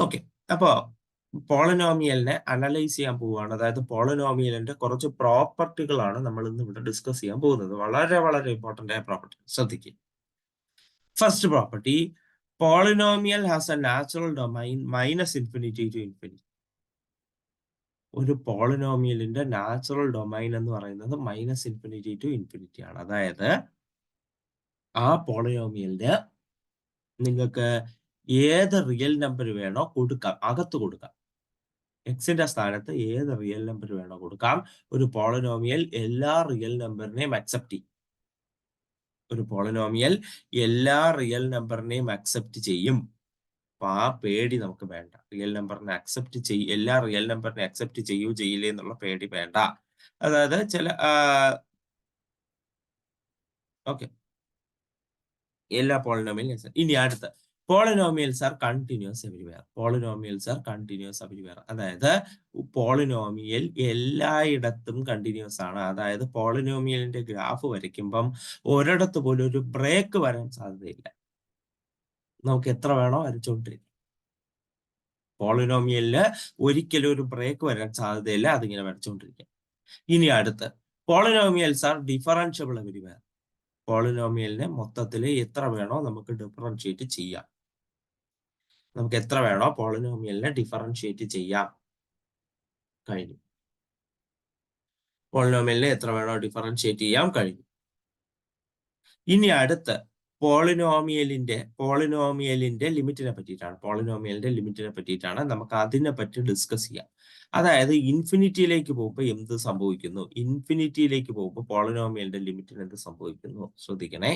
Okay. അപ്പോ പോളിനോമിയലിനെ analyse ചെയ്യാൻ പോവുകയാണ്. അതായത് പോളിനോമിയലിന്റെ കുറച്ച് പ്രോപ്പർട്ടികളാണ് നമ്മൾ ഇന്ന് ഇവിടെ ഡിസ്കസ് ചെയ്യാൻ പോകുന്നത്. വളരെ വളരെ ഇമ്പോർട്ടന്റ് ആയ പ്രോപ്പർട്ടി. ശ്രദ്ധിക്കുക. First property, polynomial has a natural domain -infinity to infinity. ഒരു പോളിനോമിയലിന്റെ നാച്ചുറൽ ഡൊമൈൻ എന്ന് പറയുന്നത് -ഇൻഫിനിറ്റി ടു ഇൻഫിനിറ്റി ആണ്. അതായത് ആ പോളിനോമിയലിന്റെ നിങ്ങൾക്ക് ഏത് റിയൽ നമ്പർ വേണോ കൊടുക്കാം, അകത്ത് കൊടുക്കാം. എക്സിന്റെ സ്ഥാനത്ത് ഏത് റിയൽ നമ്പർ വേണോ കൊടുക്കാം. ഒരു പോളിനോമിയൽ എല്ലാ റിയൽ നമ്പറിനെയും അക്സെപ്റ്റ് ചെയ്യും. ഒരു പോളിനോമിയൽ എല്ലാ റിയൽ നമ്പറിനെയും അക്സെപ്റ്റ് ചെയ്യും. അപ്പൊ ആ പേടി നമുക്ക് വേണ്ട. റിയൽ നമ്പറിനെ അക്സെപ്റ്റ് എല്ലാ റിയൽ നമ്പറിനെ അക്സെപ്റ്റ് ചെയ്യില്ലേ എന്നുള്ള പേടി വേണ്ട. അതായത് ചില ഓക്കെ, എല്ലാ പോളിനോമിയലും. ഇനി അടുത്ത, polynomials R continuous everywhere. Polynomials R continuous everywhere. അതായത് പോളിനോമിയൽ എല്ലായിടത്തും കണ്ടിന്യൂസ് ആണ്. അതായത് പോളിനോമിയലിന്റെ ഗ്രാഫ് വരയ്ക്കുമ്പം ഒരിടത്ത് പോലും ഒരു ബ്രേക്ക് വരാൻ സാധ്യതയില്ല. നമുക്ക് എത്ര വേണോ വരച്ചോണ്ടിരിക്കും. പോളിനോമിയലിന് ഒരിക്കലും ഒരു ബ്രേക്ക് വരാൻ സാധ്യതയില്ല. അതിങ്ങനെ വരച്ചോണ്ടിരിക്കാം. ഇനി അടുത്ത്, പോളിനോമിയൽസ് ആർ ഡിഫറൻഷ്യബിൾ എവരിവെയർ. പോളിനോമിയലിനെ മൊത്തത്തിൽ എത്ര വേണോ നമുക്ക് ഡിഫറൻഷിയേറ്റ് ചെയ്യാം. നമുക്ക് എത്ര വേണോ പോളിനോമിയലിനെ ഡിഫറൻഷിയേറ്റ് ചെയ്യാം. കഴിഞ്ഞു. പോളിനോമിയലിനെ എത്ര വേണോ ഡിഫറൻഷിയേറ്റ് ചെയ്യാം. കഴിഞ്ഞു. ഇനി അടുത്ത് പോളിനോമിയലിന്റെ ലിമിറ്റിനെ പറ്റിയിട്ടാണ്. നമുക്ക് അതിനെ പറ്റി ഡിസ്കസ് ചെയ്യാം. അതായത് ഇൻഫിനിറ്റിയിലേക്ക് പോകുമ്പോൾ എന്ത് സംഭവിക്കുന്നു, ഇൻഫിനിറ്റിയിലേക്ക് പോകുമ്പോൾ പോളിനോമിയലിന്റെ ലിമിറ്റിന് എന്ത് സംഭവിക്കുന്നു ശ്രദ്ധിക്കണേ.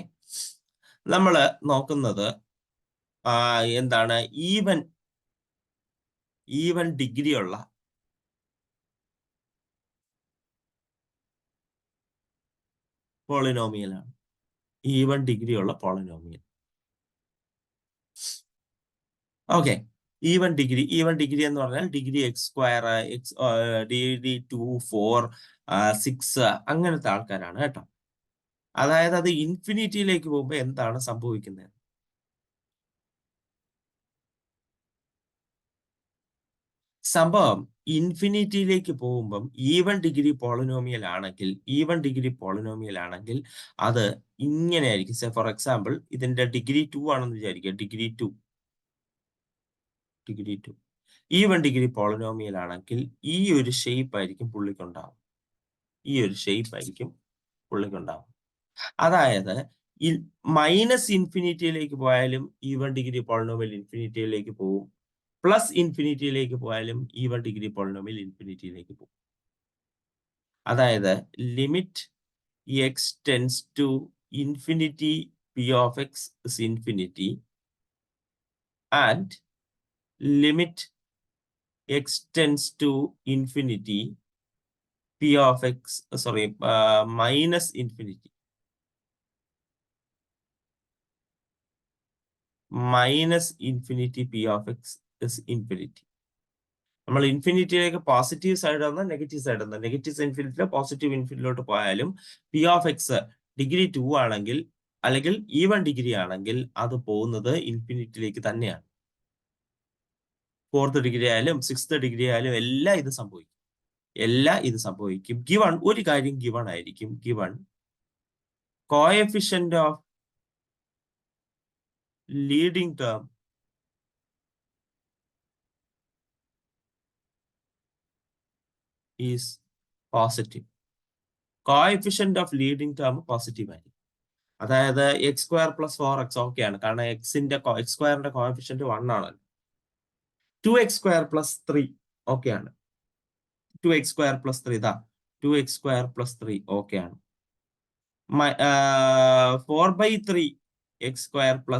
നമ്മൾ നോക്കുന്നത് എന്താണ്, ഈവൻ ഡിഗ്രി ഉള്ള പോളിനോമിയലാണ്. ഈവൻ ഡിഗ്രി ഉള്ള പോളിനോമിയൽ. ഓക്കെ, ഈവൻ ഡിഗ്രി എന്ന് പറഞ്ഞാൽ ഡിഗ്രി x², ഡിഗ്രി 2, 4, 6 അങ്ങനത്തെ ആൾക്കാരാണ് കേട്ടോ. അതായത് അത് ഇൻഫിനിറ്റിയിലേക്ക് പോകുമ്പോൾ എന്താണ് സംഭവിക്കുന്നത്? സംഭവം ഇൻഫിനിറ്റിയിലേക്ക് പോകുമ്പം ഈവൻ ഡിഗ്രി പോളിനോമിയൽ ആണെങ്കിൽ അത് ഇങ്ങനെ ആയിരിക്കും. ഫോർ എക്സാമ്പിൾ, ഇതിന്റെ ഡിഗ്രി 2 ആണെന്ന് വിചാരിക്കുക. ഡിഗ്രി 2 ഈവൻ ഡിഗ്രി പോളിനോമിയൽ ആണെങ്കിൽ ഈ ഒരു ഷേപ്പ് ആയിരിക്കും പുള്ളിക്കുണ്ടാവും. അതായത് മൈനസ് ഇൻഫിനിറ്റിയിലേക്ക് പോയാലും ഈവൻ ഡിഗ്രി പോളിനോമിയൽ ഇൻഫിനിറ്റിയിലേക്ക് പോകും. പ്ലസ് ഇൻഫിനിറ്റിയിലേക്ക് പോയാലും ഈവൻ ഡിഗ്രി പോളിനോമിയൽ ഇൻഫിനിറ്റിയിലേക്ക് പോകും. അതായത് limit X tends to infinity P of X is infinity and limit X tends to infinity P of X minus infinity P of X is infinity. നമ്മൾ ഇൻഫിനിറ്റിയിലേക്ക് positive side എന്ന negative side എന്ന negative ഇൻഫിനിറ്റിയിലെ positive ഇൻഫിനിറ്റിയിലോട്ട് പോയാലും P of X degree 2 ആണെങ്കിൽ അല്ലെങ്കിൽ even degree ആണെങ്കിൽ അത് പോകുന്നത് ഇൻഫിനിറ്റിയിലേക്ക് തന്നെയാണ്. 4th ഡിഗ്രി ആയാലും 6th ഡിഗ്രി ആയാലും എല്ലാം ഇത് സംഭവിക്കും. ഗിവൺ ഒരു കാര്യം ഗിവൺ ആയിരിക്കും. Given coefficient of leading term is positive. Coefficient of leading term positive ആയിരിക്കും. അതായത് x² + 4x ഓക്കെയാണ്. കാരണം x²ന്റെ കോഎഫിഷ്യന്റ് 1 ആണ്. 2x² + 3 ഓക്കെയാണ്. 2x² + 3 ഇതാ 2x² + 3 ഓക്കെയാണ്. 4/3 x² +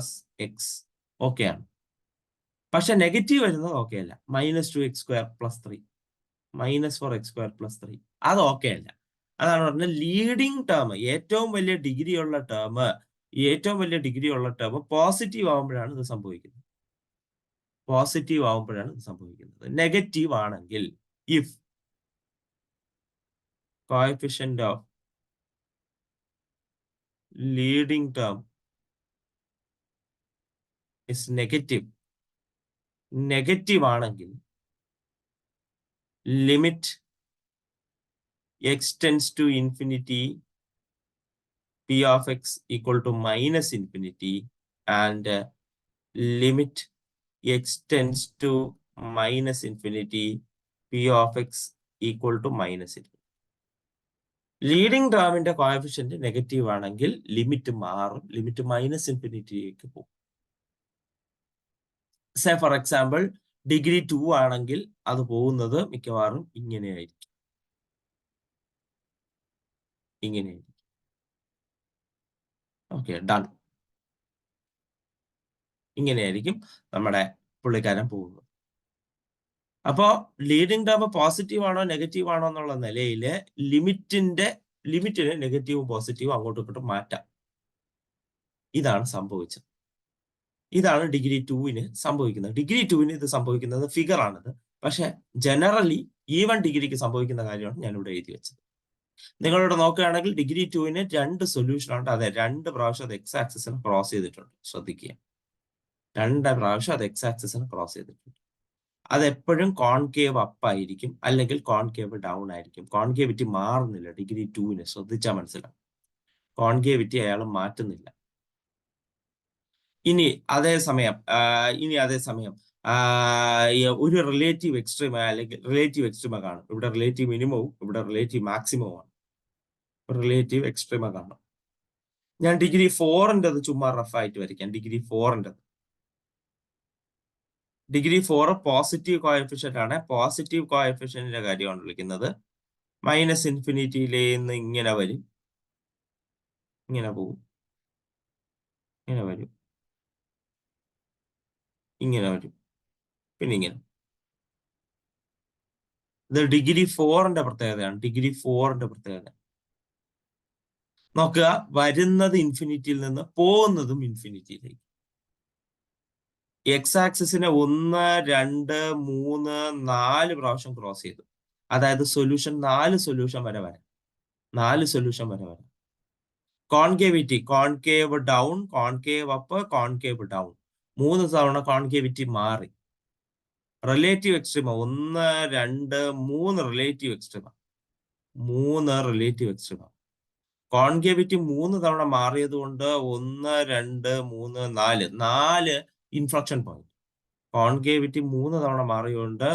x ഓക്കെയാണ്. പക്ഷെ നെഗറ്റീവ് വരുന്നത് ഓക്കെ അല്ല. -2x² + 3 -4x² + 3 അത് ഓക്കെ അല്ല. അതാണ് പറഞ്ഞത് ലീഡിംഗ് ടേം, ഏറ്റവും വലിയ ഡിഗ്രി ഉള്ള ടേം പോസിറ്റീവ് ആവുമ്പോഴാണ് ഇത് സംഭവിക്കുന്നത്. നെഗറ്റീവ് ആണെങ്കിൽ if coefficient of leading term is negative, negative ആണെങ്കിൽ limit X tends to infinity P of x equal to minus infinity and limit X tends to minus infinity P of x equal to minus infinity. Leading ടേമിന്റെ coefficient negative ആണെങ്കിൽ limit മാറും, limit minus ഇൻഫിനിറ്റിയിലേക്ക് പോകും. Say for example degree 2 ആണെങ്കിൽ അത് പോകുന്നത് മിക്കവാറും ഇങ്ങനെയായിരിക്കും, ഇങ്ങനെയായിരിക്കും. Okay, done. ഇങ്ങനെയായിരിക്കും നമ്മുടെ പുള്ളിക്കാരൻ പോകുന്നത്. അപ്പോ ലീഡിംഗ് ടേം പോസിറ്റീവ് ആണോ നെഗറ്റീവ് ആണോ എന്നുള്ള നിലയിൽ ലിമിറ്റിന് നെഗറ്റീവും പോസിറ്റീവും അങ്ങോട്ടും ഇങ്ങോട്ടും മാറ്റാം. ഇതാണ് സംഭവിച്ചത്. ഇതാണ് ഡിഗ്രി 2-ന് സംഭവിക്കുന്നത്. ഡിഗ്രി 2-ന് ഇത് സംഭവിക്കുന്നത് ഫിഗർ ആണിത്. പക്ഷെ ജനറലി ഈവൻ ഡിഗ്രിക്ക് സംഭവിക്കുന്ന കാര്യമാണ് ഞാനിവിടെ എഴുതി വെച്ചത്. നിങ്ങളിവിടെ നോക്കുകയാണെങ്കിൽ ഡിഗ്രി 2-ന് 2 സൊല്യൂഷൻ ഉണ്ട്. അതെ, 2 പ്രാവശ്യം അത് എക്സ് ആക്സിസിന് ക്രോസ് ചെയ്തിട്ടുണ്ട്. ശ്രദ്ധിക്കുക, 2 പ്രാവശ്യം അത് എക്സ് ആക്സിസിന് ക്രോസ് ചെയ്തിട്ടുണ്ട്. അതെപ്പോഴും കോൺകേവ് അപ്പ് ആയിരിക്കും, അല്ലെങ്കിൽ കോൺകേവ് ഡൗൺ ആയിരിക്കും. കോൺകേവിറ്റി മാറുന്നില്ല ഡിഗ്രി 2-ന്. ശ്രദ്ധിച്ചാൽ മനസ്സിലാവും, കോൺകേവിറ്റി അയാൾ മാറ്റുന്നില്ല. ഇനി അതേസമയം ഒരു റിലേറ്റീവ് എക്സ്ട്രീമ അല്ലെങ്കിൽ റിലേറ്റീവ് എക്സ്ട്രീമ കാണും. ഇവിടെ റിലേറ്റീവ് മിനിമവും ഇവിടെ റിലേറ്റീവ് മാക്സിമവും ആണ്. റിലേറ്റീവ് എക്സ്ട്രീമ കാണും. ഞാൻ ഡിഗ്രി 4-ൻ്റെത് ചുമ്മാ റഫായിട്ട് വരയ്ക്കാം. ഡിഗ്രി 4 പോസിറ്റീവ് കോഎഫിഷ്യന്റ് ആണ്. പോസിറ്റീവ് കോഎഫിഷ്യന്റിന്റെ കാര്യമാണ് വിളിക്കുന്നത്. മൈനസ് ഇൻഫിനിറ്റിയിലേന്ന് ഇങ്ങനെ വരും, ഇങ്ങനെ പോകും, ഇങ്ങനെ വരും, ഇങ്ങനെ വരും, പിന്നെ ഇങ്ങനെ. ഇത് ഡിഗ്രി 4-ന്റെ പ്രത്യേകതയാണ്. ഡിഗ്രി 4-ന്റെ പ്രത്യേകത നോക്കുക, വരുന്നത് ഇൻഫിനിറ്റിയിൽ നിന്ന് പോകുന്നതും ഇൻഫിനിറ്റിയിലേക്ക്. എക്സ് ആക്സിസിനെ 1, 2, 3, 4 പ്രാവശ്യം ക്രോസ് ചെയ്തു. അതായത് സൊല്യൂഷൻ 4 സൊല്യൂഷൻ വരെ വരാം. 4 സൊല്യൂഷൻ വരെ വരാം. Concavity, concave down, concave up, concave down, 3 തവണ കോൺകേവിറ്റി മാറി. Relative extrema 1, 2, 3 relative extrema, 3 relative extrema. Concavity 3 തവണ മാറിയത് കൊണ്ട് 1, 2, 3, 4 ഇൻഫ്ലക്ഷൻ പോയിന്റ്. കോൺകേവിറ്റി 3 തവണ മാറിയുകൊണ്ട്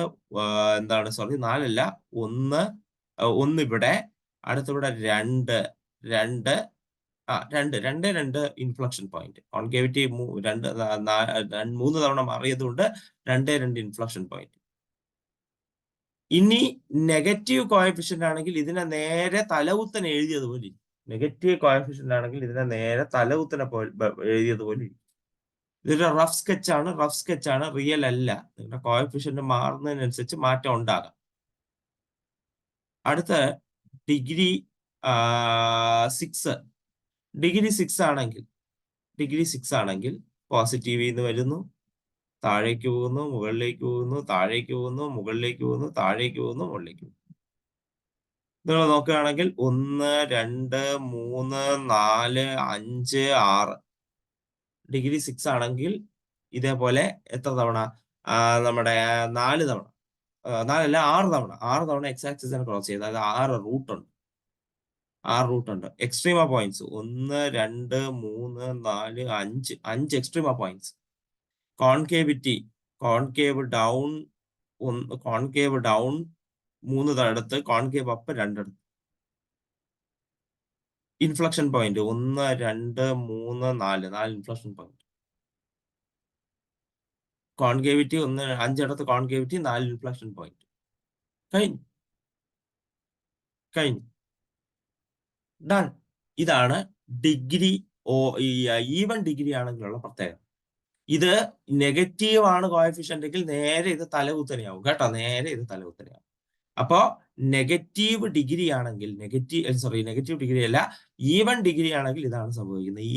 4 അല്ല, 1 ഇവിടെ, അടുത്തിവിടെ 2 ഇൻഫ്ലക്ഷൻ പോയിന്റ്. കോൺകേവിറ്റി 3 തവണ മാറിയത് കൊണ്ട് 2 ഇൻഫ്ലക്ഷൻ പോയിന്റ്. ഇനി നെഗറ്റീവ് കോഎഫിഷ്യന്റ് ആണെങ്കിൽ ഇതിനെ നേരെ തലകുത്തനെ എഴുതിയതുപോലെ, നെഗറ്റീവ് കോഎഫിഷ്യന്റ് ആണെങ്കിൽ ഇതിനെ നേരെ തലകുത്തനെ എഴുതിയതുപോലെ. ഇതൊരു റഫ് സ്കെച്ചാണ്, റിയൽ അല്ല. നിങ്ങളുടെ കോഎഫിഷ്യന്റ് മാറുന്നതിനനുസരിച്ച് മാറ്റം ഉണ്ടാകാം. അടുത്ത ഡിഗ്രി 6. ഡിഗ്രി 6 ആണെങ്കിൽ പോസിറ്റീവിൽ നിന്ന് വരുന്നു, താഴേക്ക് പോകുന്നു, മുകളിലേക്ക് പോകുന്നു, താഴേക്ക് പോകുന്നു, മുകളിലേക്ക് പോകുന്നു, താഴേക്ക് പോകുന്നു, മുകളിലേക്ക് പോകുന്നു. നിങ്ങൾ നോക്കുകയാണെങ്കിൽ 1, 2, 3, 4, 5, 6. ഡിഗ്രി 6 ആണെങ്കിൽ ഇതേപോലെ എത്ര തവണ? നമ്മുടെ 4 തവണ, 4 അല്ല 6 തവണ എക്സ് ആക്സിസിനെ ക്രോസ് ചെയ്ത്, അതായത് 6 റൂട്ട് ഉണ്ട്. Extrema points 1, 2, 3, 4, 5 extrema points. Concave down 3 തടത്ത്, കോൺകേവ് അപ്പ് 2 അടുത്ത്. Inflection point 1, 2, 3, 4 inflection point. Concavity 5 അടുത്ത് കോൺകേവിറ്റി, 4 ഇൻഫ്ലക്ഷൻ പോയിന്റ്. കഴിഞ്ഞു. ഡൺ. ഇതാണ് ഡിഗ്രി ഈവൻ ഡിഗ്രി ആണെങ്കിലുള്ള പ്രത്യേകത. ഇത് നെഗറ്റീവ് ആണ് കോഎഫിഷ്യന്റ് എങ്കിൽ നേരെ ഇത് തലകുത്തനെയാവും കേട്ടോ, നേരെ ഇത് തലകുത്തനെയാവും. അപ്പോ നെഗറ്റീവ് ഡിഗ്രി ആണെങ്കിൽ, നെഗറ്റീവ് ഡിഗ്രി അല്ല, ഈവൻ ഡിഗ്രി ആണെങ്കിൽ ഇതാണ് സംഭവിക്കുന്നത്.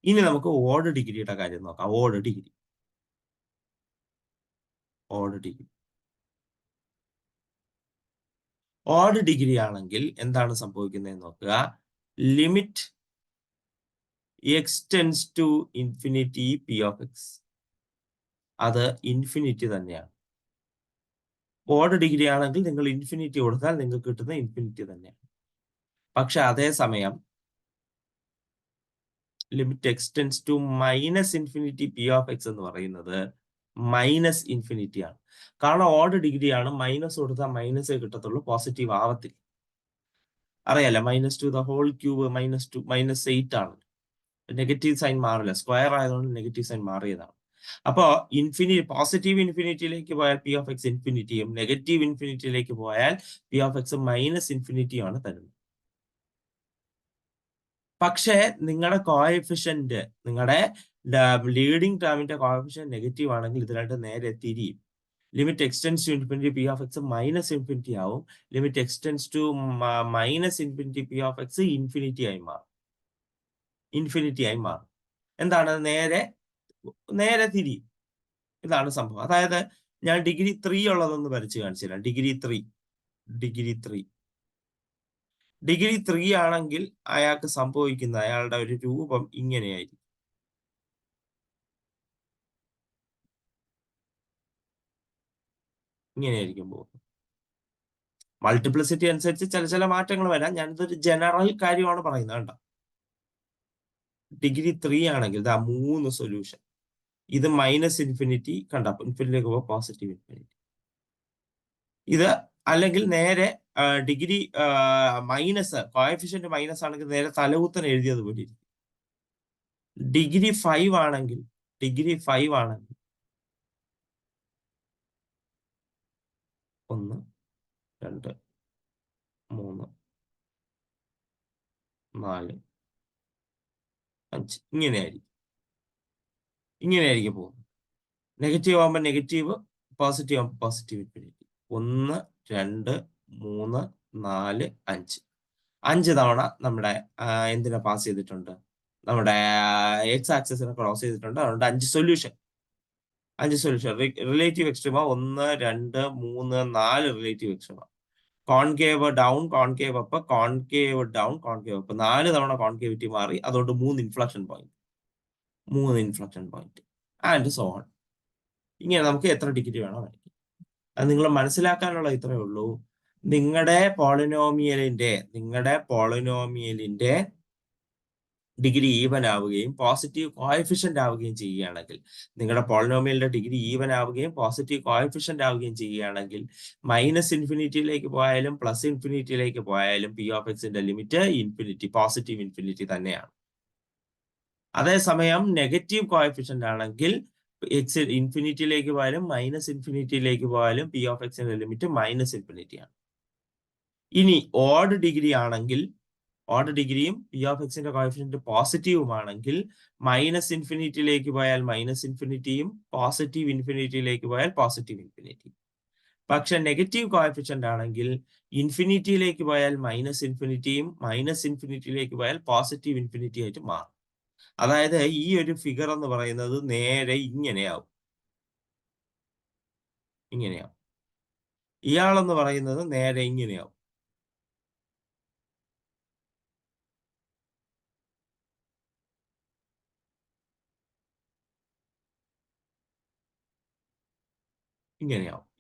ഇനി നമുക്ക് ഓഡ് ഡിഗ്രിയുടെ കാര്യം നോക്കാം. ഓഡ് ഡിഗ്രി ആണെങ്കിൽ എന്താണ് സംഭവിക്കുന്നത് നോക്കുക. Limit X tends to infinity P of X. അത് ഇൻഫിനിറ്റി തന്നെയാണ്. ഓഡ് ഡിഗ്രി ആണെങ്കിൽ നിങ്ങൾ ഇൻഫിനിറ്റി കൊടുത്താൽ നിങ്ങൾക്ക് കിട്ടുന്ന ഇൻഫിനിറ്റി തന്നെയാണ്. പക്ഷെ അതേസമയം limit extends to minus infinity P of X എന്ന് പറയുന്നത് മൈനസ് ഇൻഫിനിറ്റി ആണ്. കാരണം ഓഡ് ഡിഗ്രി ആണ്, മൈനസ് കൊടുത്താൽ മൈനസേ കിട്ടത്തുള്ളൂ, പോസിറ്റീവ് ആവത്തില്ല. അറിയാലോ, minus two the whole cube -8 ആണ്. നെഗറ്റീവ് സൈൻ മാറില്ല, സ്ക്വയർ ആയതുകൊണ്ട് നെഗറ്റീവ് സൈൻ മാറിയതാണ്. അപ്പോ പോസിറ്റീവ് ഇൻഫിനിറ്റിയിലേക്ക് പോയാൽ പി ഓഫ് എക്സ് ഇൻഫിനിറ്റിയും, നെഗറ്റീവ് ഇൻഫിനിറ്റിയിലേക്ക് പോയാൽ പി ഓഫ് എക്സ് മൈനസ് ഇൻഫിനിറ്റിയും ആണ് തരുന്നത്. പക്ഷേ നിങ്ങളുടെ കോഎഫിഷ്യന്റ്, നിങ്ങളുടെ ലീഡിംഗ് ടേമിന്റെ കോഎഫിഷ്യന്റ് നെഗറ്റീവ് ആണെങ്കിൽ ഇത് രണ്ടും നേരെ തിരിയും. Limit extends to infinity P of X minus infinity ആവും. Limit extends to minus infinity P of x infinity ആയി മാറും. എന്താണ്? നേരെ തിരിയും. ഇതാണ് സംഭവം. അതായത് ഞാൻ ഡിഗ്രി 3 ഉള്ളതൊന്ന് വരച്ച് കാണിച്ചു തരാം. ഡിഗ്രി 3 ആണെങ്കിൽ അയാൾക്ക് സംഭവിക്കുന്ന അയാളുടെ ഒരു രൂപം ഇങ്ങനെയായിരിക്കും. പോകുന്നത്. മൾട്ടിപ്ലിസിറ്റി അനുസരിച്ച് ചില മാറ്റങ്ങൾ വരാം. ഞാനിതൊരു ജനറൽ കാര്യമാണ് പറയുന്നത്. കണ്ടോ, ഡിഗ്രി 3 ആണെങ്കിൽ ഇതാ 3 സൊല്യൂഷൻ. ഇത് മൈനസ് ഇൻഫിനിറ്റി, കണ്ടോ, ഇൻഫിനിറ്റിയിലേക്ക് പോകുമ്പോൾ പോസിറ്റീവ് ഇൻഫിനിറ്റി. ഇത് അല്ലെങ്കിൽ നേരെ ഡിഗ്രി മൈനസ്, കോഎഫിഷ്യന്റ് മൈനസ് ആണെങ്കിൽ നേരെ തലകുത്തൻ എഴുതിയത് പോലെ ഇരിക്കും. ഡിഗ്രി 5 ആണെങ്കിൽ 1 2 3 4 5 ഇങ്ങനെയായിരിക്കും പോകുന്നത്. നെഗറ്റീവ് ആകുമ്പോൾ നെഗറ്റീവ്, പോസിറ്റീവ് ആകുമ്പോൾ പോസിറ്റീവ് ഇൻഫിനിറ്റി. 1 2 3 4 5 5 തവണ നമ്മുടെ എന്തിനെ പാസ് ചെയ്തിട്ടുണ്ട്? നമ്മുടെ എക്സ് ആക്സിസിനെ ക്രോസ് ചെയ്തിട്ടുണ്ട്. അതുകൊണ്ട് 5 solution. Relative extrema 1 2 3 4 relative extrema. Concave down, concave up, concave down, concave up. 4 തവണ കോൺകേവിറ്റി മാറി. അതുകൊണ്ട് 3 inflection point and so on. ഇങ്ങനെ നമുക്ക് എത്ര ഡിഗ്രി വേണോ വരയ്ക്കാം. അത് നിങ്ങൾ മനസ്സിലാക്കാനുള്ള ഇത്രയേ ഉള്ളൂ. നിങ്ങളുടെ പോളിനോമിയലിന്റെ ഡിഗ്രി ഈവൻ ആവുകയും പോസിറ്റീവ് കോഎഫിഷ്യന്റ് ആവുകയും ചെയ്യുകയാണെങ്കിൽ, നിങ്ങളുടെ പോളിനോമിയലിന്റെ ഡിഗ്രി ഈവൻ ആവുകയും പോസിറ്റീവ് കോഎഫിഷ്യന്റ് ആവുകയും ചെയ്യുകയാണെങ്കിൽ, മൈനസ് ഇൻഫിനിറ്റിയിലേക്ക് പോയാലും പ്ലസ് ഇൻഫിനിറ്റിയിലേക്ക് പോയാലും പി ഓഫ് എക്സിന്റെ ലിമിറ്റ് ഇൻഫിനിറ്റി, പോസിറ്റീവ് ഇൻഫിനിറ്റി തന്നെയാണ്. അതേസമയം നെഗറ്റീവ് കോഎഫിഷ്യന്റ് ആണെങ്കിൽ എക്സ് ഇൻഫിനിറ്റിയിലേക്ക് പോയാലും മൈനസ് ഇൻഫിനിറ്റിയിലേക്ക് പോയാലും പി ഓഫ് എക്സിന്റെ ലിമിറ്റ് മൈനസ് ഇൻഫിനിറ്റി ആണ്. ഇനി ഓഡ് ഡിഗ്രി ആണെങ്കിൽ, ഓഡ് ഡിഗ്രിയും പി ഓഫ് എക്സിന്റെ കോഎഫിഷ്യന്റ് പോസിറ്റീവുമാണെങ്കിൽ മൈനസ് ഇൻഫിനിറ്റിയിലേക്ക് പോയാൽ മൈനസ് ഇൻഫിനിറ്റിയും, പോസിറ്റീവ് ഇൻഫിനിറ്റിയിലേക്ക് പോയാൽ പോസിറ്റീവ് ഇൻഫിനിറ്റി. പക്ഷെ നെഗറ്റീവ് കോഎഫിഷ്യന്റ് ആണെങ്കിൽ ഇൻഫിനിറ്റിയിലേക്ക് പോയാൽ മൈനസ് ഇൻഫിനിറ്റിയും, മൈനസ് ഇൻഫിനിറ്റിയിലേക്ക് പോയാൽ പോസിറ്റീവ് ഇൻഫിനിറ്റി ആയിട്ട് മാറും. അതായത് ഈ ഒരു ഫിഗർ എന്ന് പറയുന്നത് നേരെ ഇങ്ങനെയാവും. ഇയാളെന്ന് പറയുന്നത് നേരെ ഇങ്ങനെയാവും.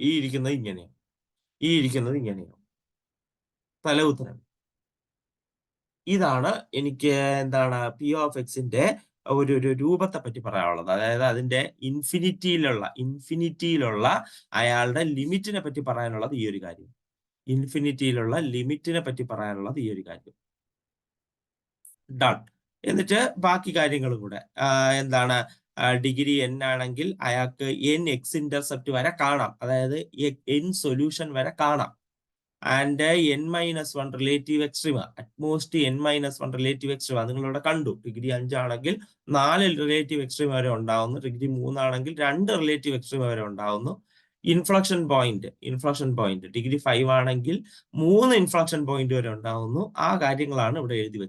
ഈ ഇരിക്കുന്നത് ഇങ്ങനെയാവും. തലകുത്തനം. ഇതാണ് എനിക്ക് പി ഓഫ് എക്സിന്റെ ഒരു രൂപത്തെ പറ്റി പറയാനുള്ളത്. അതായത് അതിന്റെ ഇൻഫിനിറ്റിയിലുള്ള അയാളുടെ ലിമിറ്റിനെ പറ്റി പറയാനുള്ളത് ഈ ഒരു കാര്യം. ഡൺ. എന്നിട്ട് ബാക്കി കാര്യങ്ങളും കൂടെ ഡിഗ്രി n ആണെങ്കിൽ അയാൾക്ക് n എക്സ് ഇന്റർസെപ്റ്റ് വരെ കാണാം. അതായത് n സൊല്യൂഷൻ വരെ കാണാം. And n-1 relative extrema, utmost n-1 relative extrema നിങ്ങളിവിടെ കണ്ടു. ഡിഗ്രി 5 ആണെങ്കിൽ 4 റിലേറ്റീവ് എക്സ്ട്രീമ വരെ ഉണ്ടാവുന്നു. ഡിഗ്രി 3 ആണെങ്കിൽ 2 റിലേറ്റീവ് എക്സ്ട്രീമ വരെ ഉണ്ടാവുന്നു. ഇൻഫ്ലക്ഷൻ പോയിന്റ് ഡിഗ്രി 5 ആണെങ്കിൽ 3 ഇൻഫ്ലക്ഷൻ പോയിന്റ് വരെ ഉണ്ടാവുന്നു. ആ കാര്യങ്ങളാണ് ഇവിടെ എഴുതി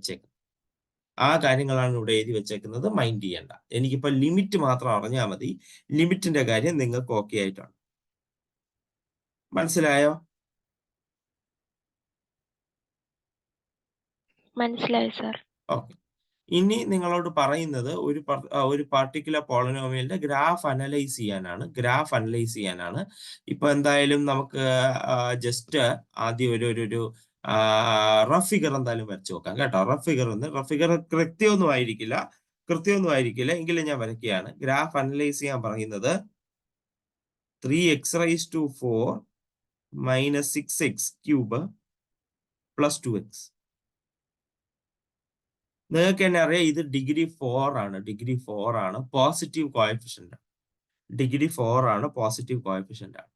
വെച്ചേക്കുന്നത്. മൈൻഡ് ചെയ്യേണ്ട. എനിക്കിപ്പോ ലിമിറ്റ് മാത്രം അറിഞ്ഞാൽ മതി. ലിമിറ്റിന്റെ കാര്യം നിങ്ങൾക്ക് ഓക്കെ ആയിട്ടാണ്. മനസ്സിലായോ? മനസ്സിലായി സർ. ഓക്കെ. ഇനി നിങ്ങളോട് പറയുന്നത് ഒരു പർട്ടിക്കുലർ പോളിനോമിയലിന്റെ ഗ്രാഫ് അനലൈസ് ചെയ്യാനാണ്. ഇപ്പൊ എന്തായാലും നമുക്ക് ജസ്റ്റ് ആദ്യം ഒരു റഫ് ഫിഗർ എന്തായാലും വരച്ചു നോക്കാം കേട്ടോ. റഫ് ഫിഗർ കൃത്യമൊന്നും ആയിരിക്കില്ല എങ്കിലും ഞാൻ വരയ്ക്കുകയാണ്. ഗ്രാഫ് അനലൈസ് ചെയ്യാൻ പറയുന്നത് 3x⁴ - 6x³ + 2x. നിങ്ങൾക്ക് തന്നെ അറിയാം ഇത് ഡിഗ്രി 4 ആണ്. പോസിറ്റീവ് കോഎഫിഷ്യന്റ് ആണ്.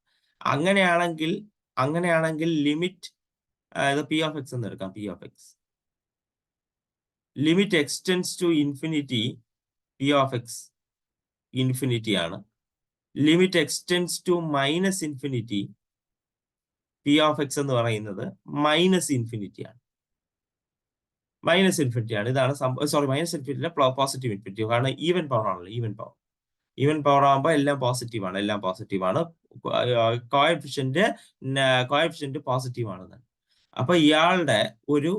അങ്ങനെയാണെങ്കിൽ ലിമിറ്റ് പി ഓഫ് എക്സ് എന്ന് എടുക്കാം. Limit x tends to infinity, P of x infinity ആണ്. Limit x tends to minus infinity, P of X എന്ന് പറയുന്നത് മൈനസ് ഇൻഫിനിറ്റി ആണ്. ഇതാണ് മൈനസ് ഇൻഫിനിറ്റി പോസിറ്റീവ് ഇൻഫിനിറ്റി. കാരണം ഈവൻ പവർ ആണല്ലോ. ഈവൻ പവർ ആകുമ്പോൾ എല്ലാം പോസിറ്റീവ് ആണ്. കോഎഫിഷ്യന്റ് പോസിറ്റീവ് ആണ്. അപ്പൊ ഇയാളുടെ ഒരു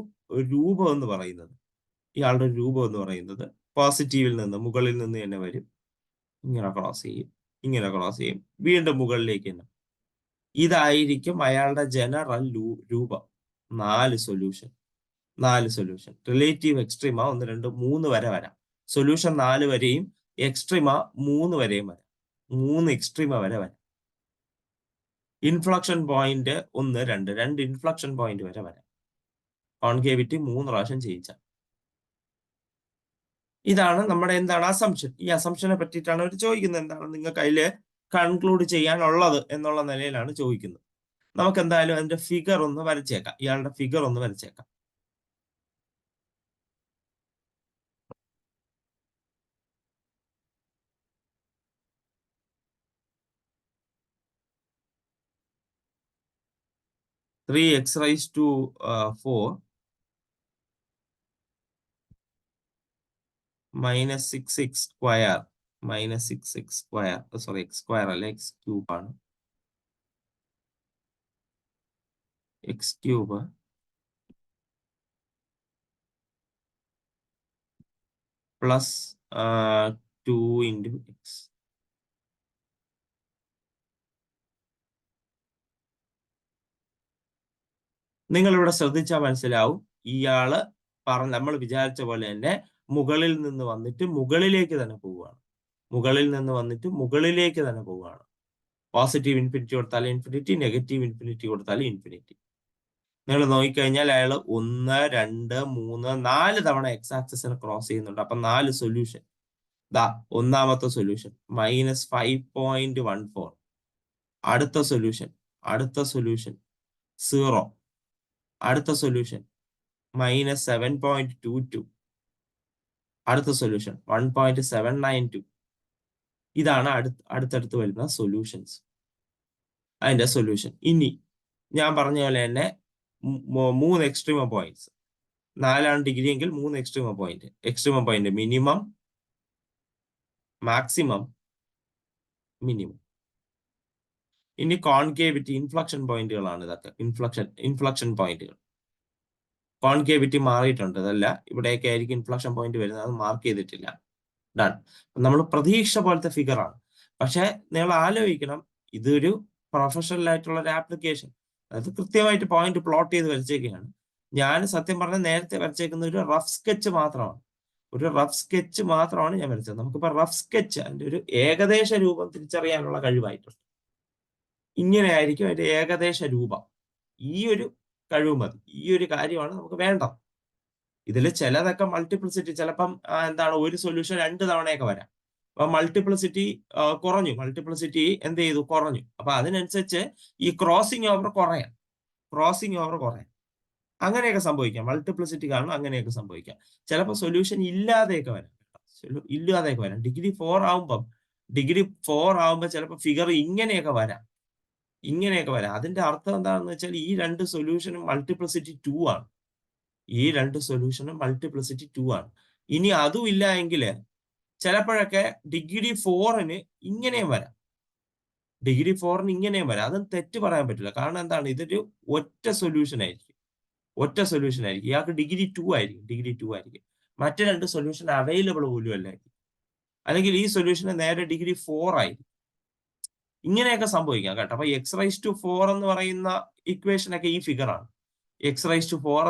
രൂപം എന്ന് പറയുന്നത് പോസിറ്റീവിൽ നിന്ന് മുകളിൽ നിന്ന് തന്നെ വരും, ഇങ്ങനെ ക്രോസ് ചെയ്യും, വീണ്ടും മുകളിലേക്ക് തന്നെ. ഇതായിരിക്കും അയാളുടെ ജനറൽ രൂപം. 4 സൊല്യൂഷൻ. റിലേറ്റീവ് എക്സ്ട്രീമ 1, 2, 3 വരെ വരാം. സൊല്യൂഷൻ 4 വരെയും, എക്സ്ട്രീമ 3 വരെയും വരാം. 3 എക്സ്ട്രീമ വരെ വരാം. ഇൻഫ്ലക്ഷൻ പോയിന്റ് 1, 2 ഇൻഫ്ലക്ഷൻ പോയിന്റ് വരെ വരാം. കോൺകേവിറ്റി 3 പ്രാവശ്യം ചെയ്യിച്ചാൽ. ഇതാണ് നമ്മുടെ അസംഷൻ. ഈ അസംഷനെ പറ്റിയിട്ടാണ് അവർ ചോദിക്കുന്നത്. എന്താണ് നിങ്ങൾക്ക് അതിൽ കൺക്ലൂഡ് ചെയ്യാനുള്ളത് എന്നുള്ള നിലയിലാണ് ചോദിക്കുന്നത്. നമുക്ക് എന്തായാലും അതിന്റെ ഫിഗർ ഒന്ന് വരച്ചേക്കാം. ഇയാളുടെ ഫിഗർ ഒന്ന് വരച്ചേക്കാം. (3x⁴ - 6x²) x² അല്ല, x³ ആണ്. x³ plus 2 × x. നിങ്ങളിവിടെ ശ്രദ്ധിച്ചാൽ മനസ്സിലാവും, ഇയാള് നമ്മൾ വിചാരിച്ച പോലെ തന്നെ മുകളിൽ നിന്ന് വന്നിട്ട് മുകളിലേക്ക് തന്നെ പോവുകയാണ്. പോസിറ്റീവ് ഇൻഫിനിറ്റി കൊടുത്താൽ ഇൻഫിനിറ്റി, നെഗറ്റീവ് ഇൻഫിനിറ്റി കൊടുത്താൽ ഇൻഫിനിറ്റി. നിങ്ങൾ നോക്കിക്കഴിഞ്ഞാൽ അയാൾ 1, 2, 3, 4 തവണ എക്സ് ആക്സിസിനെ ക്രോസ് ചെയ്യുന്നുണ്ട്. അപ്പൊ 4 സൊല്യൂഷൻ. ഒന്നാമത്തെ സൊല്യൂഷൻ -5.14. അടുത്ത സൊല്യൂഷൻ 0. അടുത്ത സൊല്യൂഷൻ -7.22. അടുത്ത സൊല്യൂഷൻ 1.792. ഇതാണ് അടുത്തടുത്ത് വരുന്ന സൊല്യൂഷൻസ്. അതിന്റെ സൊല്യൂഷൻ. ഇനി ഞാൻ പറഞ്ഞ പോലെ തന്നെ 3 എക്സ്ട്രീമ പോയിന്റ്സ്. 4 ഡിഗ്രി എങ്കിൽ 3 extrema point. Minimum, maximum, minimum. ഇനി കോൺകേവിറ്റി, ഇൻഫ്ലക്ഷൻ പോയിന്റുകളാണ് ഇതൊക്കെ. ഇൻഫ്ലക്ഷൻ പോയിന്റുകൾ. കോൺകേവിറ്റി മാറിയിട്ടുണ്ട്. അതല്ല, ഇവിടെയൊക്കെ ആയിരിക്കും ഇൻഫ്ലക്ഷൻ പോയിന്റ് വരുന്നത്. അത് മാർക്ക് ചെയ്തിട്ടില്ല. ഡൺ. നമ്മൾ പ്രതീക്ഷ പോലത്തെ ഫിഗറാണ്. പക്ഷെ നിങ്ങൾ ആലോചിക്കണം, ഇതൊരു പ്രൊഫഷണൽ ആയിട്ടുള്ള ഒരു ആപ്ലിക്കേഷൻ. അത് കൃത്യമായിട്ട് പോയിന്റ് പ്ലോട്ട് ചെയ്ത് വരച്ചേക്കുകയാണ്. ഞാൻ സത്യം പറഞ്ഞാൽ നേരത്തെ വരച്ചേക്കുന്ന ഒരു റഫ് സ്കെച്ച് മാത്രമാണ് ഞാൻ വരച്ചത്. നമുക്കിപ്പോ റഫ് സ്കെച്ച്, അതിന്റെ ഒരു ഏകദേശ രൂപം തിരിച്ചറിയാനുള്ള കഴിവായിട്ടുണ്ട്. ഇങ്ങനെയായിരിക്കും അതിന്റെ ഏകദേശ രൂപം. ഈ ഒരു കഴിവ് മതി. ഈ ഒരു കാര്യമാണ് നമുക്ക് വേണ്ടത്. ഇതിൽ ചിലതൊക്കെ മൾട്ടിപ്ലിസിറ്റി, ചിലപ്പം ഒരു സൊല്യൂഷൻ 2 തവണയൊക്കെ വരാം. അപ്പൊ മൾട്ടിപ്ലിസിറ്റി എന്ത് ചെയ്തു? കുറഞ്ഞു. അപ്പൊ അതിനനുസരിച്ച് ഈ ക്രോസിംഗ് ഓവർ കുറയാം. അങ്ങനെയൊക്കെ സംഭവിക്കാം. മൾട്ടിപ്ലിസിറ്റി കാരണം അങ്ങനെയൊക്കെ സംഭവിക്കാം. ചിലപ്പോൾ സൊല്യൂഷൻ ഇല്ലാതെയൊക്കെ വരാം. ഡിഗ്രി 4 ആവുമ്പോൾ ചിലപ്പോൾ ഫിഗർ ഇങ്ങനെയൊക്കെ വരാം. അതിന്റെ അർത്ഥം എന്താണെന്ന് വെച്ചാൽ ഈ 2 സൊല്യൂഷനും മൾട്ടിപ്ലിസിറ്റി 2 ആണ്. ഇനി അതും ഇല്ല എങ്കിൽ ചിലപ്പോഴൊക്കെ ഡിഗ്രി 4-ന് ഇങ്ങനെയും വരാം. അതും തെറ്റ് പറയാൻ പറ്റില്ല. കാരണം എന്താണ്? ഇതൊരു ഒറ്റ സൊല്യൂഷൻ ആയിരിക്കും. ഇയാൾക്ക് ഡിഗ്രി 2 ആയിരിക്കും. മറ്റ് 2 സൊല്യൂഷൻ അവൈലബിൾ പോലും അല്ലായിരിക്കും. അല്ലെങ്കിൽ ഈ സൊല്യൂഷന് നേരെ ഡിഗ്രി 4 ആയിരിക്കും. ഇങ്ങനെയൊക്കെ സംഭവിക്കാം കേട്ടോ. അപ്പൊ x⁴ എന്ന് പറയുന്ന ഇക്വേഷനൊക്കെ ഈ ഫിഗറാണ്. x⁴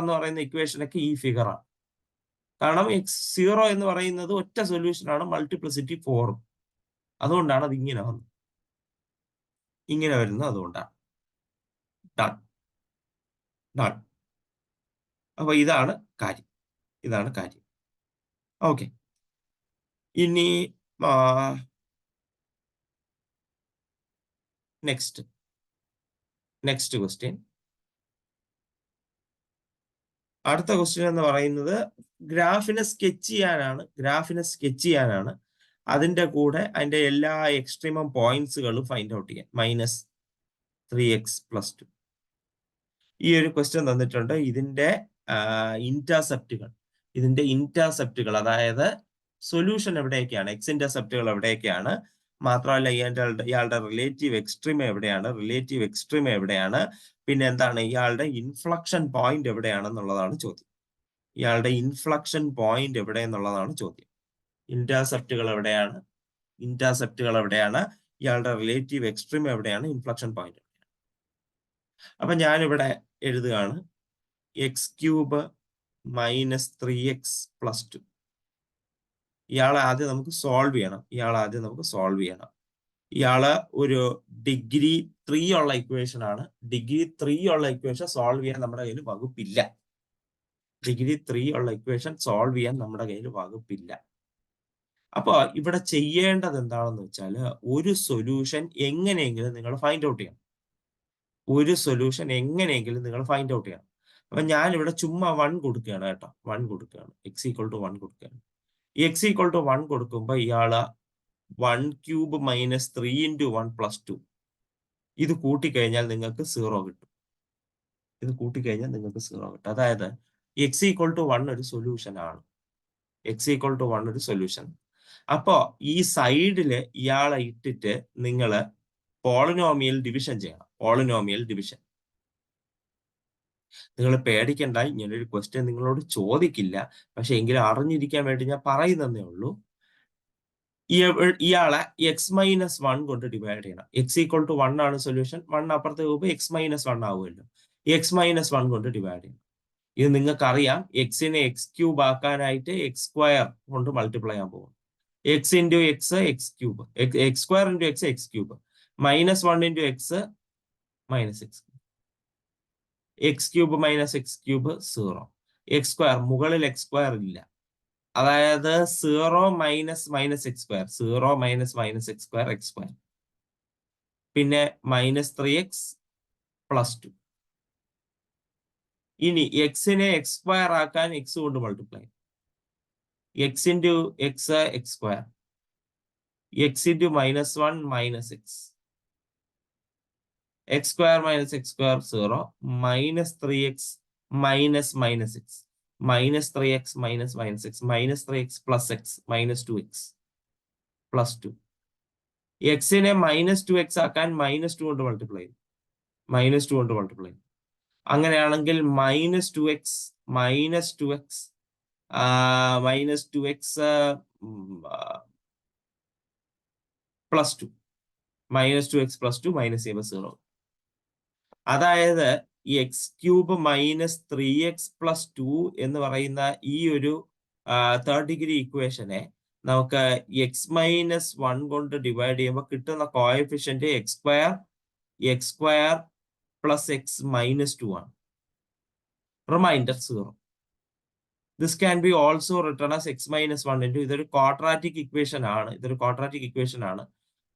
എന്ന് പറയുന്ന ഇക്വേഷനൊക്കെ ഈ ഫിഗറാണ്. കാരണം x0 എന്ന് പറയുന്നത് ഒറ്റ സൊല്യൂഷനാണ്, മൾട്ടിപ്ലിസിറ്റി 4. അതുകൊണ്ടാണ് അത് ഇങ്ങനെ വന്നത്. ഇങ്ങനെ വരുന്നത് അതുകൊണ്ടാണ്. Done done. അപ്പൊ ഇതാണ് കാര്യം. ഇതാണ് കാര്യം. ഓക്കെ. ഇനി നെക്സ്റ്റ് ക്വസ്റ്റ്യൻ. അടുത്ത ക്വസ്റ്റ്യൻ എന്ന് പറയുന്നത് ഗ്രാഫിനെ സ്കെച്ച് ചെയ്യാനാണ്. അതിന്റെ കൂടെ അതിന്റെ എല്ലാ എക്സ്ട്രീമം പോയിന്റ്സുകളും ഫൈൻഡ് ഔട്ട് ചെയ്യാൻ. -3x + 2. ഈ ഒരു ക്വസ്റ്റ്യൻ തന്നിട്ടുണ്ട്. ഇതിന്റെ ഇന്റർസെപ്റ്റുകൾ, അതായത് സൊല്യൂഷൻ എവിടെയൊക്കെയാണ്, എക്സ് ഇന്റർസെപ്റ്റുകൾ എവിടെയൊക്കെയാണ്, മാത്രമല്ല ഇയാളുടെ റിലേറ്റീവ് എക്സ്ട്രീം എവിടെയാണ്, പിന്നെ എന്താണ് ഇയാളുടെ ഇൻഫ്ലക്ഷൻ പോയിന്റ് എവിടെയാണെന്നുള്ളതാണ് ചോദ്യം. ഇന്റർസെപ്റ്റുകൾ എവിടെയാണ്, ഇയാളുടെ റിലേറ്റീവ് എക്സ്ട്രീം എവിടെയാണ്, ഇൻഫ്ലക്ഷൻ പോയിന്റ്. അപ്പൊ ഞാനിവിടെ എഴുതുകയാണ് x³ - 3x + 2. ഇയാളെ ആദ്യം നമുക്ക് സോൾവ് ചെയ്യണം. ഇയാള് ഒരു ഡിഗ്രി 3 ഉള്ള ഇക്വേഷൻ ആണ്. ഡിഗ്രി 3 ഉള്ള ഇക്വേഷൻ സോൾവ് ചെയ്യാൻ നമ്മുടെ കയ്യിൽ വകുപ്പില്ല. അപ്പൊ ഇവിടെ ചെയ്യേണ്ടത് എന്താണെന്ന് വെച്ചാൽ ഒരു സൊല്യൂഷൻ എങ്ങനെയെങ്കിലും നിങ്ങൾ ഫൈൻഡ് ഔട്ട് ചെയ്യണം. അപ്പൊ ഞാൻ ഇവിടെ ചുമ്മാ 1 കൊടുക്കുകയാണ് കേട്ടോ. 1 കൊടുക്കുകയാണ്. x = 1 കൊടുക്കുകയാണ്. x = 1 കൊടുക്കുമ്പോൾ ഇയാള് 1³ - 3 × 1 + 2 ഇത് കൂട്ടിക്കഴിഞ്ഞാൽ നിങ്ങൾക്ക് 0 കിട്ടും. അതായത് x = 1 ഒരു സൊല്യൂഷൻ ആണ്. അപ്പോ ഈ സൈഡില് ഇയാളെ ഇട്ടിട്ട് നിങ്ങൾ പോളിനോമിയൽ ഡിവിഷൻ ചെയ്യണം. നിങ്ങൾ പേടിക്കണ്ട, ഇങ്ങനൊരു ക്വസ്റ്റ്യൻ നിങ്ങളോട് ചോദിക്കില്ല. പക്ഷെ എങ്കിലും അറിഞ്ഞിരിക്കാൻ വേണ്ടി ഞാൻ പറയുന്നതേ ഉള്ളൂ. ഇയാളെ x-1 കൊണ്ട് ഡിവൈഡ് ചെയ്യണം. x = 1 ആണ് സൊല്യൂഷൻ. 1 അപ്പുറത്ത് പോകുമ്പോൾ x-1 ആവുമല്ലോ. x-1 കൊണ്ട് ഡിവൈഡ് ചെയ്യണം. ഇത് നിങ്ങൾക്കറിയാം, എക്സിനെ x³ ആക്കാനായിട്ട് x² കൊണ്ട് മൾട്ടിപ്ലൈ ചെയ്യാൻ പോകും. x × x x³, x² × x x³, -1 × x -x³, x³ -x³ 0. x² മുകളിൽ x² ഇല്ല. അതായത് 0 - -x², x². പിന്നെ -3x + 2. ഇനി എക്സിനെ x² ആക്കാൻ x കൊണ്ട് multiply. x × x x², x × -1 -x, x² - x² 0, -3x -x, -3x -x, -3x + x, -2x + 2. എക്സിനെ -2x ആക്കാൻ -2 കൊണ്ട് multiply. അങ്ങനെയാണെങ്കിൽ -2x + 2, -2x + 2 -0. അതായത് ഈ x³ - 3x + 2 എന്ന് പറയുന്ന ഈ ഒരു തേർഡ് ഡിഗ്രി ഇക്വേഷനെ നമുക്ക് x-1 കൊണ്ട് ഡിവൈഡ് ചെയ്യുമ്പോൾ കിട്ടുന്ന കോഎഫിഷ്യന്റ് x² + x -2 ആണ്. Remainder 0. This can be also written as x-1 into ഇതൊരു ക്വാഡ്രാറ്റിക് ഇക്വേഷൻ ആണ്.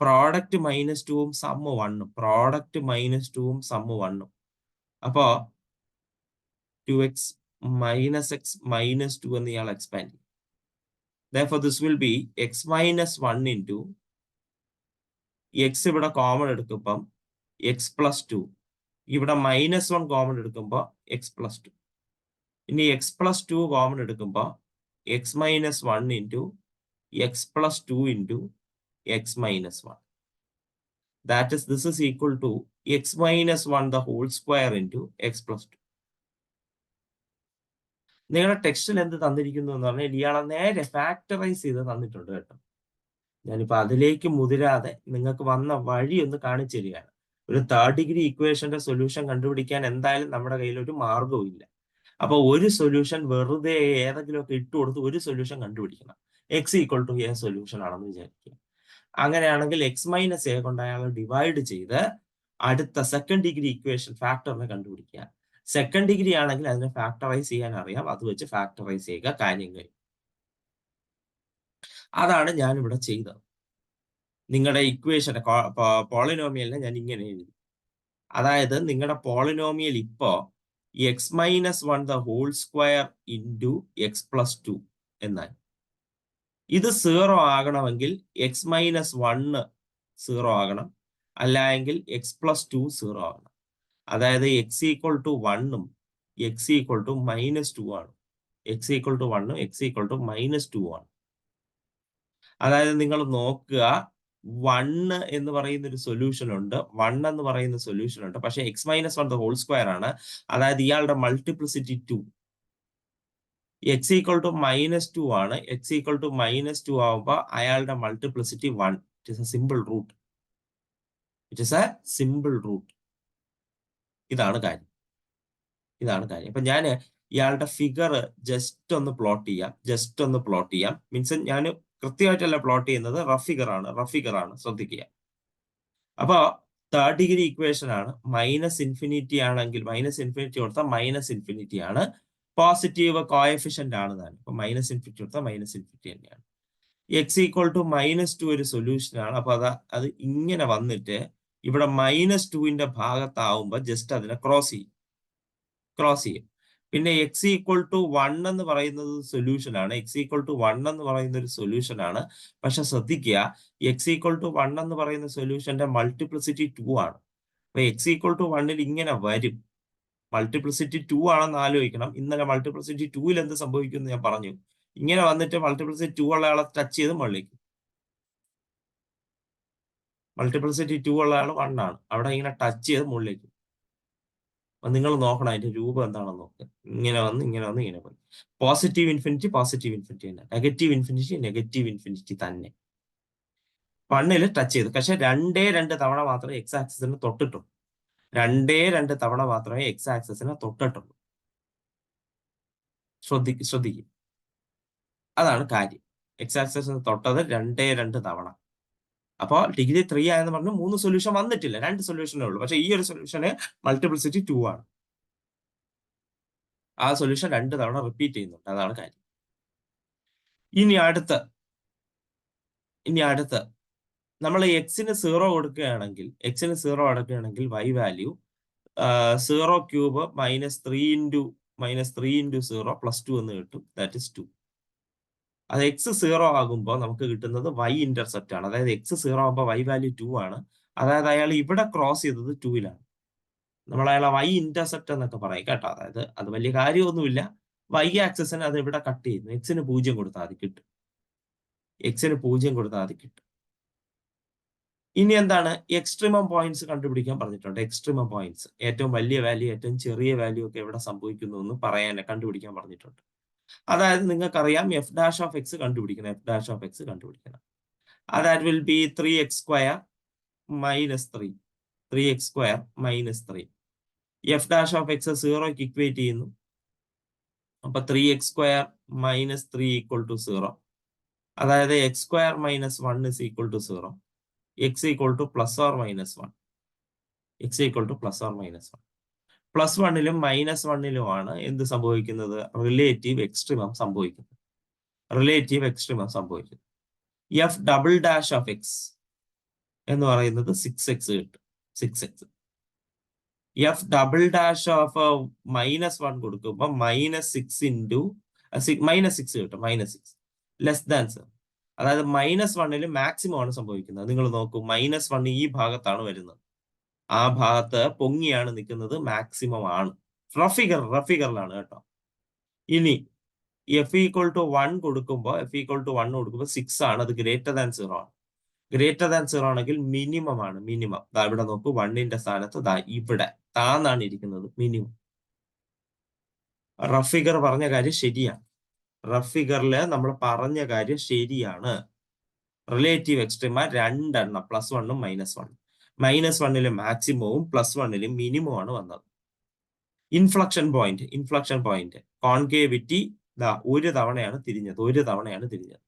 പ്രോഡക്റ്റ് -2ഉം സം 1ഉം. അപ്പോ 2x - x -2 എന്ന് ഇയാൾ എക്സ്പാൻഡ് ചെയ്യും. Therefore, this will be x-1 into x ഇവിടെ കോമൺ എടുക്കുമ്പം x + 2. ഇവിടെ -1 കോമൺ എടുക്കുമ്പോൾ x + 2. ഇനി x + 2 കോമൺ എടുക്കുമ്പോൾ x - 1 into x + 2 into x - 1. This is equal to x - 1 the whole square into x + 2. നിങ്ങളുടെ ടെക്സ്റ്റിൽ എന്ത് തന്നിരിക്കുന്നു എന്ന് പറഞ്ഞാൽ ഇയാളെ നേരെ ഫാക്ടറൈസ് ചെയ്ത് തന്നിട്ടുണ്ട് കേട്ടോ. ഞാനിപ്പോ അതിലേക്ക് മുതിരാതെ നിങ്ങൾക്ക് വന്ന വഴി ഒന്ന് കാണിച്ചു തരികയാണ്. ഒരു തേർഡ് ഡിഗ്രി ഇക്വേഷന്റെ സൊല്യൂഷൻ കണ്ടുപിടിക്കാൻ എന്തായാലും നമ്മുടെ കയ്യിൽ ഒരു മാർഗവും ഇല്ല. അപ്പൊ ഒരു സൊല്യൂഷൻ വെറുതെ ഏതെങ്കിലുമൊക്കെ ഇട്ട് കൊടുത്ത് ഒരു സൊല്യൂഷൻ കണ്ടുപിടിക്കണം. X equal to a solution ആണെന്ന് വിചാരിക്കുക. അങ്ങനെയാണെങ്കിൽ എക്സ് മൈനസ് എ കൊണ്ട് അയാൾ ഡിവൈഡ് ചെയ്ത് അടുത്ത സെക്കൻഡ് ഡിഗ്രി ഇക്വേഷൻ ഫാക്ടറിനെ കണ്ടുപിടിക്കുക. സെക്കൻഡ് ഡിഗ്രി ആണെങ്കിൽ അതിനെ ഫാക്ടറൈസ് ചെയ്യാൻ അറിയാം, അത് വെച്ച് ഫാക്ടറൈസ് ചെയ്യുക, കാര്യം കഴിയും. അതാണ് ഞാൻ ഇവിടെ ചെയ്തത്. നിങ്ങളുടെ ഇക്വേഷന്റെ പോളിനോമിയലിനെ ഞാൻ ഇങ്ങനെ എഴുതി. അതായത് നിങ്ങളുടെ പോളിനോമിയൽ ഇപ്പോ x minus one the whole square into x plus two എന്നായി. ഇത് 0 ആകണമെങ്കിൽ എക്സ് മൈനസ് 1 0 ആകണം, അല്ലായെങ്കിൽ എക്സ് പ്ലസ് 2 0 ആകണം. അതായത് എക്സ് ഈക്വൽ ടു 1ഉം എക്സ് ഈക്വൽ ടു -2 ആണ്. എക്സ് ഈക്വൽ ടു 1ഉം എക്സ് ഈക്വൽ ടു -2 ആണ്. അതായത് നിങ്ങൾ നോക്കുക, 1 എന്ന് പറയുന്ന ഒരു സൊല്യൂഷൻ ഉണ്ട്, 1 എന്ന് പറയുന്ന സൊല്യൂഷൻ ഉണ്ട്. പക്ഷെ എക്സ് മൈനസ് 1 ഹോൾ സ്ക്വയർ ആണ്. അതായത് ഇയാളുടെ മൾട്ടിപ്ലിസിറ്റി 2. എക്സ് ഈക്വൽ ടു -2 ആണ്. എക്സ് ഈക്വൽ ടു -2 ആവുമ്പോൾ അയാളുടെ multiplicity 1. It is a simple root. It is a simple root. ഇതാണ് കാര്യം. ഇതാണ് കാര്യം. അപ്പൊ ഞാൻ ഇയാളുടെ ഫിഗർ ജസ്റ്റ് ഒന്ന് പ്ലോട്ട് ചെയ്യാം. മീൻസ് ഞാൻ കൃത്യമായിട്ടല്ല പ്ലോട്ട് ചെയ്യുന്നത്, റഫ് ഫിഗർ ആണ്, ശ്രദ്ധിക്കുക. അപ്പൊ തേർഡ് ഡിഗ്രി ഇക്വേഷൻ ആണ്. -ഇൻഫിനിറ്റി ആണെങ്കിൽ -ഇൻഫിനിറ്റി കൊടുത്താൽ -ഇൻഫിനിറ്റി ആണ്. പോസിറ്റീവ് കോഎഫിഷ്യന്റ് ആണ് താൻ. അപ്പൊ -ഇൻഫിനിറ്റി കൊടുത്താൽ -ഇൻഫിനിറ്റി തന്നെയാണ്. എക്സ് ഈക്വൽ ടു -2 ഒരു സൊല്യൂഷൻ ആണ്. അപ്പൊ അത് ഇങ്ങനെ വന്നിട്ട് ഇവിടെ -2ന്റെ ഭാഗത്താവുമ്പോൾ ജസ്റ്റ് അതിനെ ക്രോസ് ചെയ്യും. പിന്നെ എക്സ് ഈക്വൽ ടു 1 എന്ന് പറയുന്നത് സൊല്യൂഷൻ ആണ്. എക്സ് ഈക്വൽ ടു 1 എന്ന് പറയുന്ന ഒരു സൊല്യൂഷൻ ആണ്. പക്ഷെ ശ്രദ്ധിക്കുക, എക്സ് ഈക്വൽ ടു 1 എന്ന് പറയുന്ന സൊല്യൂഷന്റെ മൾട്ടിപ്ലിസിറ്റി 2 ആണ്. അപ്പൊ എക്സ് ഈക്വൽ ടു 1ൽ ഇങ്ങനെ വരും. മൾട്ടിപ്ലിസിറ്റി 2 ആണെന്ന് ആലോചിക്കണം. ഇന്നലെ മൾട്ടിപ്ലിസിറ്റി 2ൽ എന്ത് സംഭവിക്കും എന്ന് ഞാൻ പറഞ്ഞു. ഇങ്ങനെ വന്നിട്ട് മൾട്ടിപ്ലിസിറ്റി 2 ഉള്ള ആളെ ടച്ച് ചെയ്ത് മുകളിലേക്ക്. മൾട്ടിപ്ലിസിറ്റി 2 ഉള്ള ആൾ 1 ആണ്. അവിടെ ഇങ്ങനെ ടച്ച് ചെയ്ത് മുകളിലേക്ക്. അപ്പൊ നിങ്ങൾ നോക്കണം അതിന്റെ രൂപം എന്താണെന്ന് നോക്കുക. ഇങ്ങനെ വന്ന് ഇങ്ങനെ പോയി. പോസിറ്റീവ് ഇൻഫിനിറ്റി തന്നെ. നെഗറ്റീവ് ഇൻഫിനിറ്റി തന്നെ. 1ൽ ടച്ച് ചെയ്തു. പക്ഷെ 2 തവണ മാത്രമേ എക്സ് ആക്സിസിന് തൊട്ടിട്ടുള്ളൂ. 2 തവണ മാത്രമേ എക്സ് ആക്സിസിനെ തൊട്ടിട്ടുള്ളൂ. ശ്രദ്ധിക്കും. അതാണ് കാര്യം. എക്സ് ആക്സിസിന് തൊട്ടത് 2 തവണ. അപ്പോൾ ഡിഗ്രി 3 ആയെന്ന് പറഞ്ഞു 3 സൊല്യൂഷൻ വന്നിട്ടില്ല, 2 സൊല്യൂഷനേ ഉള്ളൂ. പക്ഷെ ഈ ഒരു സൊല്യൂഷന് മൾട്ടിപ്ലിസിറ്റി 2 ആണ്. ആ സൊല്യൂഷൻ 2 തവണ റിപ്പീറ്റ് ചെയ്യുന്നുണ്ട്. അതാണ് കാര്യം. ഇനി അടുത്ത് നമ്മൾ എക്സിന് 0 കൊടുക്കുകയാണെങ്കിൽ y value 0 cube -3 into 0 plus 2 എന്ന് കിട്ടും. That is 2. അത് എക്സ് 0 ആകുമ്പോൾ നമുക്ക് കിട്ടുന്നത് y ഇന്റർസെപ്റ്റ് ആണ്. അതായത് എക്സ് 0 ആകുമ്പോൾ y വാല്യൂ 2 ആണ്. അതായത് അയാൾ ഇവിടെ ക്രോസ് ചെയ്തത് 2ലാണ്. നമ്മൾ അയാളെ y ഇന്റർസെപ്റ്റ് എന്നൊക്കെ പറയും കേട്ടോ. അതായത് അത് വലിയ കാര്യമൊന്നുമില്ല. y ആക്സിസിന് അത് ഇവിടെ കട്ട് ചെയ്യുന്നു. എക്സിന് 0 കൊടുത്താൽ അത് കിട്ടും. ഇനി എന്താണ്, എക്സ്ട്രീമം പോയിന്റ്സ് കണ്ടുപിടിക്കാൻ പറഞ്ഞിട്ടുണ്ട്. എക്സ്ട്രീമം പോയിന്റ്സ്, ഏറ്റവും വലിയ വാല്യൂ, ഏറ്റവും ചെറിയ വാല്യൂ ഒക്കെ എവിടെ സംഭവിക്കുന്നു എന്ന് കണ്ടുപിടിക്കാൻ പറഞ്ഞിട്ടുണ്ട്. അതായത് നിങ്ങൾക്കറിയാം എഫ് ഡാഷ് ഓഫ് എക്സ് കണ്ടുപിടിക്കണം. That will be 3x square -3. 3x square -3. F dash of x 0ക്ക് ഇക്വേറ്റ് ചെയ്യുന്നു. അപ്പൊ 3x സ്ക്വയർ -3 ഈക്വൽ ടു 0. അതായത് x square -1 is equal to 0. X equal to +or -1. Plus 1ലും -1ലുമാണ് എന്ത് സംഭവിക്കുന്നത്, റിലേറ്റീവ് എക്സ്ട്രീമം സംഭവിക്കുന്നത്. F double dash of X എന്ന് പറയുന്നത് 6x കിട്ടും. 6x. F double dash of -1 കൊടുക്കുമ്പോൾ -6 ഇൻറ്റു -6 കിട്ടും. -6 ലെസ് ദാൻ 0. അതായത് -1ൽ മാക്സിമം ആണ് സംഭവിക്കുന്നത്. നിങ്ങൾ നോക്കൂ, -1 ഈ ഭാഗത്താണ് വരുന്നത്. ആ ഭാഗത്ത് പൊങ്ങിയാണ് നിൽക്കുന്നത്, മാക്സിമം ആണ്. റഫ് ഫിഗറിലാണ് കേട്ടോ. ഇനി എഫ് ഈക്വൽ ടു 1 കൊടുക്കുമ്പോൾ 6 ആണ്. അത് ഗ്രേറ്റർ ദാൻ 0 ആണ്. ആണെങ്കിൽ മിനിമം ആണ്. ഇവിടെ നോക്കൂ, 1ന്റെ സ്ഥാനത്ത് ഇവിടെ താന്നാണ് ഇരിക്കുന്നത്, മിനിമം. റഫ് ഫിഗർ പറഞ്ഞ കാര്യം ശരിയാണ്. റഫ് ഫിഗറിൽ നമ്മൾ പറഞ്ഞ കാര്യം ശരിയാണ്. റിലേറ്റീവ് എക്സ്ട്രീമ രണ്ടെണ്ണം, +1 ഉം -1. -1 മാക്സിമവും +1 മിനിമം ആണ് വന്നത്. ഇൻഫ്ലക്ഷൻ പോയിന്റ് കോൺകേവിറ്റി ഒരു തവണയാണ് തിരിഞ്ഞത്.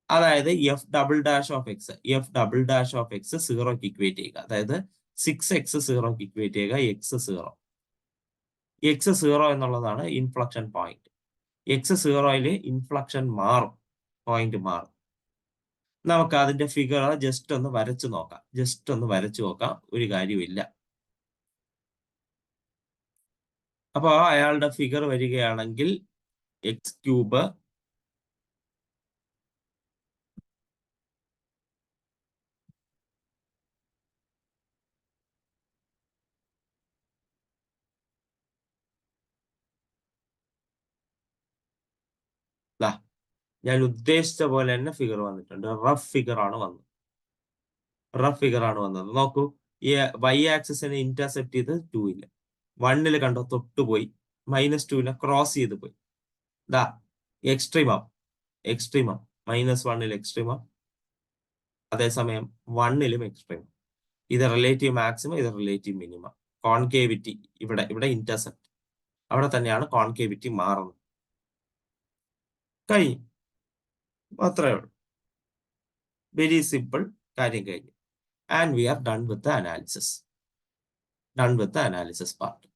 അതായത് f'(x) സീറോക്ക് ഇക്വേറ്റ് ചെയ്യുക. അതായത് 6x സീറോക്ക് ഇക്വേറ്റ് ചെയ്യുക. x0 എന്നുള്ളതാണ് inflection point. x0 inflection point മാറും. നമുക്ക് അതിന്റെ ഫിഗർ ജസ്റ്റ് ഒന്ന് വരച്ചു നോക്കാം. ഒരു കാര്യമില്ല. അപ്പൊ അയാളുടെ ഫിഗർ വരികയാണെങ്കിൽ x³ ഞാൻ ഉദ്ദേശിച്ച പോലെ തന്നെ ഫിഗർ വന്നിട്ടുണ്ട്. റഫ് ഫിഗർ ആണ് വന്നത്. നോക്കൂ, ഈ y ആക്സിസിനെ ഇന്റർസെപ്റ്റ് ചെയ്ത് 2 1 കണ്ടോ, തൊട്ടുപോയി. -2 ക്രോസ് ചെയ്ത് പോയി. എക്സ്ട്രീമം -1 എക്സ്ട്രീമം, അതേസമയം 1 എക്സ്ട്രീമം. ഇത് റിലേറ്റീവ് മാക്സിമം, ഇത് റിലേറ്റീവ് മിനിമം. കോൺകേവിറ്റി ഇവിടെ ഇന്റർസെപ്റ്റ്, അവിടെ തന്നെയാണ് കോൺകേവിറ്റി മാറുന്നത്. കഴിഞ്ഞു, അത്രേ ഉള്ളൂ. വെരി സിമ്പിൾ, കാര്യം കഴിഞ്ഞു. And we are done with the analysis part.